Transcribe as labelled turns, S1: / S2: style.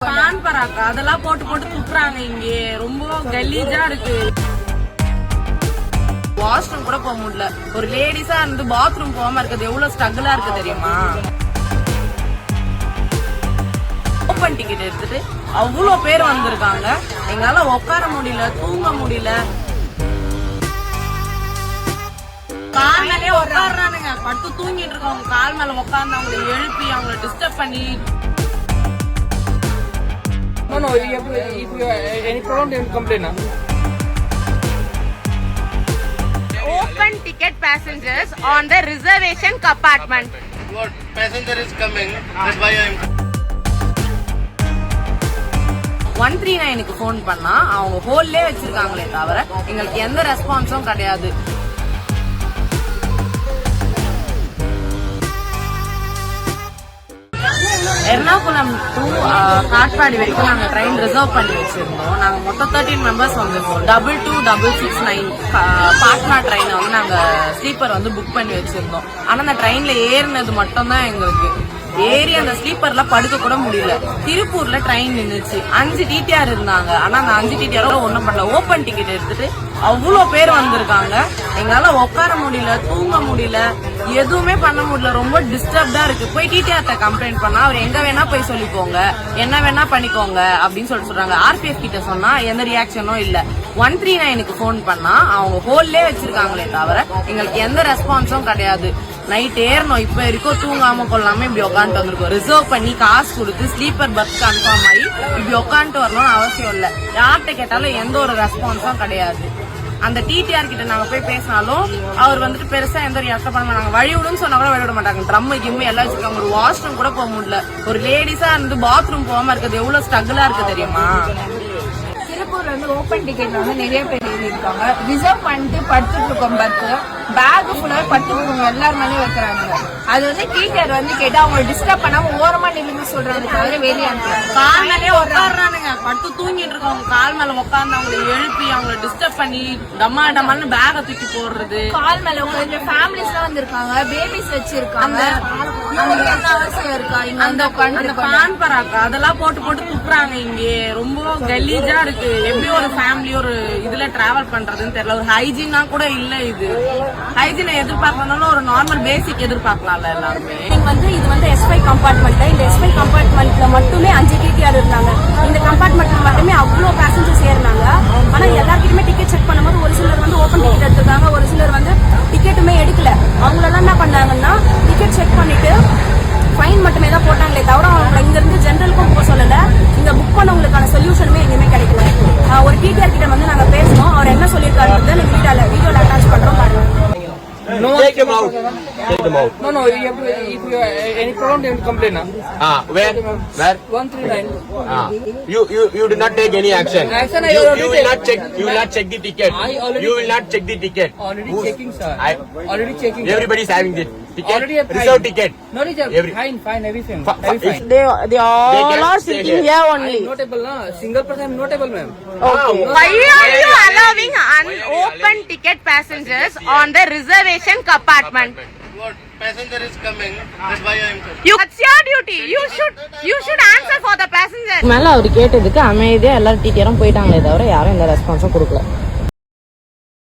S1: பான் பராக்கா அதெல்லாம் போட்டு போட்டு துப்புறாங்க. இங்கே ரொம்ப கலீஜா இருக்கு. வாஷ்ரூம் கூட போக முடியல. ஒரு லேடிஸா இருந்து பாத்ரூம் போகாம இருக்குது எவ்வளவு ஸ்ட்ரகிளா இருக்கு தெரியுமா? ஓபன் டிக்கெட் எடுத்துட்டு அவ்வளவு பேர் வந்திருக்காங்க. எங்களால உட்கார முடியல, தூங்க முடியல. கால் மேலே உட்காடுறானுங்க. பட்டு தூங்கிட்டு இருக்கவங்க கால் மேல உட்கார்ந்து அவங்களை எழுப்பி அவங்களை டிஸ்டர்ப் பண்ணி.
S2: No, if you have any problem, then complain.
S1: Open ticket passengers on the reservation compartment.
S3: What passenger is coming? That's why I am.
S1: 139க்கு ஃபோன் பண்ணா அவங்க ஹோல்லே வச்சிருக்காங்களே தவிர எங்களுக்கு எந்த ரெஸ்பான்ஸும் கிடையாது. எர்ணாகுளம் டு காட்பாடி வரைக்கும் நாங்க ட்ரெயின் ரிசர்வ் பண்ணி வச்சிருந்தோம். நாங்க மொத்தம் 13 மெம்பர்ஸ் வந்திருக்கோம். 2266 பாட்னா ட்ரெயினை வந்து நாங்க ஸ்லீப்பர் வந்து புக் பண்ணி வச்சிருந்தோம். ஆனா அந்த ட்ரெயின்ல ஏறினது மட்டும் தான் எங்களுக்கு ஏறி அந்த ஸ்லீப்பர்ல படுக்க கூட முடியல. திருப்பூர்ல ட்ரெயின் நின்னுச்சு. 5 டிடிஆர் இருந்தாங்க. ஆனா அந்த 5 டிடிஆர் ஒண்ணும் பண்ணல. ஓபன் டிக்கெட் எடுத்துட்டு அவ்வளவு பேர் வந்திருக்காங்க. எங்களால உட்கார முடியல, தூங்க முடியல, எதுவுமே பண்ண முடியல. ரொம்ப டிஸ்டர்ப்டா இருக்கு. போய் டிடிஆர்ட்ட கம்ப்ளைண்ட் பண்ணா அவர் எங்க வேணா போய் சொல்லிக்கோங்க, என்ன வேணா பண்ணிக்கோங்க அப்படின்னு சொல்றாங்க. ஆர்பிஎஃப் கிட்ட சொன்னா எந்த ரியாக்ஷனும் இல்ல. 139க்கு ஃபோன் பண்ணா அவங்க ஹோல்லே வச்சிருக்காங்களே தவிர எங்களுக்கு எந்த ரெஸ்பான்ஸும் கிடையாது. நைட் ஏறணும். இப்ப வரைக்கும் தூங்காம கொள்ளாம இப்படி உட்காந்துட்டு வந்திருக்கோம். ரிசர்வ் பண்ணி காசு கொடுத்து ஸ்லீப்பர் பஸ் கன்ஃபார்ம் ஆகி இப்படி உட்காந்துட்டு வரணும்னு அவசியம் இல்ல. யார்கிட்ட கேட்டாலும் எந்த ஒரு ரெஸ்பான்ஸும் கிடையாது. அந்த டிடிஆர் கிட்ட நாங்க போய் பேசினாலும் அவர் வந்துட்டு பெருசா எந்த ரியாக்ஷன் பண்ண மாட்டாங்க. வழி விடுன்னு சொன்னா கூட வழி விட மாட்டாங்க. ட்ரம் கிம்மு எல்லாம் வச்சிருக்காங்க. ஒரு வாஷ்ரூம் கூட போக முடியல. ஒரு லேடிஸா இருந்து பாத்ரூம் போகாம இருக்குது எவ்வளவு ஸ்ட்ரகிளா இருக்கு தெரியுமா?
S4: திருப்பூர்ல வந்து ஓபன் டிக்கெட்ல வந்து நிறைய பேர் எழுதிருக்காங்க. ரிசர்வ் பண்ணிட்டு படுத்துட்டு இருக்கோம். பஸ் பேக் ஃபுல்லா படுத்துட்டு எல்லாரும் மேலேயும் வைக்கிறாங்க. அது வந்து டீச்சர் வந்து கேட்டா அவங்க டிஸ்டர்ப் பண்ணாம ஓரமா நின்று சொல்றாங்க தவிர வெளியே அனுப்புறாங்க.
S1: கால் மேலே உட்காடுறானுங்க. பட்டு தூங்கிட்டு இருக்கவங்க கால் மேல உட்கார்ந்து அவங்களை எழுப்பி அவங்களை டிஸ்டர்ப் பண்ணி டமா டமான்னு பேக தூக்கி போடுறது.
S4: கால் மேல உட்காந்து ஃபேமிலிஸ் எல்லாம் வந்திருக்காங்க. பேபிஸ் வச்சிருக்காங்க. என்ன அவசியம் இருக்கா?
S1: அந்த பான் பராக்கா அதெல்லாம் போட்டு போட்டு துப்புறாங்க. இங்கே ரொம்ப கலீஜா இருக்கு. எப்படி ஒரு ஃபேமிலி ஒரு இதுல டிராவல் பண்றதுன்னு தெரியல. ஒரு ஹைஜீனா கூட இல்ல. இது ஹைஜீனை எதிர்பார்க்கறதுனால ஒரு நார்மல் பேசிக் எதிர்பார்க்கலாம்ல எல்லாருமே.
S4: இது வந்து S5 கம்பார்ட்மெண்ட். இந்த S5 கம்பார்ட்மெண்ட்ல மட்டுமே 5 டிடிஆர் இருந்தாங்க. இந்த கம்பார்ட்மெண்ட்ல மட்டுமே அவ்வளவு பேசஞ்சர்ஸ் ஏறினாங்க. ஆனா எல்லாருக்கிட்டுமே டிக்கெட் செக் பண்ணும்போது ஒரு சிலர் வந்து ஓபன் டிக்கெட் எடுத்துருக்காங்க, ஒரு சிலர் வந்து டிக்கெட்டுமே எடுக்கல. அவங்களெல்லாம் என்ன பண்ணாங்கன்னா டிக்கெட் செக் பண்ணிட்டு ஃபைன் மட்டுமே தான் போட்டாங்களே தவிர அவங்க இங்க இருந்து ஜெனரலுக்கும் போக சொல்லல. இங்க புக் பண்ணவங்களுக்கான சொல்யூஷனுமே எங்கேயுமே கிடைக்கல. ஒரு டிடிஆர் கிட்ட வந்து நாங்க பேசணும். அவர் என்ன சொல்லியிருக்காரு வீடியோல அட்டாச் பண்றோம் பாருங்க.
S2: No, take them out. Take them out. No, if you have any problem, then complain.
S3: Where?
S2: 139.
S3: You did not take any action.
S2: Action
S3: You will not check. You will not check the ticket. You will not check the ticket.
S2: Already checking, sir. Already checking.
S3: Everybody is having the ticket.
S2: Already
S3: Reserve ticket.
S2: No, fine, everything. Fine.
S1: They all are sitting here only.
S2: I'm notable, na. Single person, I'm notable, ma'am.
S1: Why are you allowing unopened ticket passengers on the reservation compartment?
S3: What passenger is coming? That's why I am.
S1: That's your duty. You should answer for the passenger. மேல அவர் கேட்டதுக்கு அமைதியா எல்லாரும் டிடிஆரும் போயிட்டாங்களே தவிர யாரும் எந்த ரெஸ்பான்ஸும் கொடுக்கல.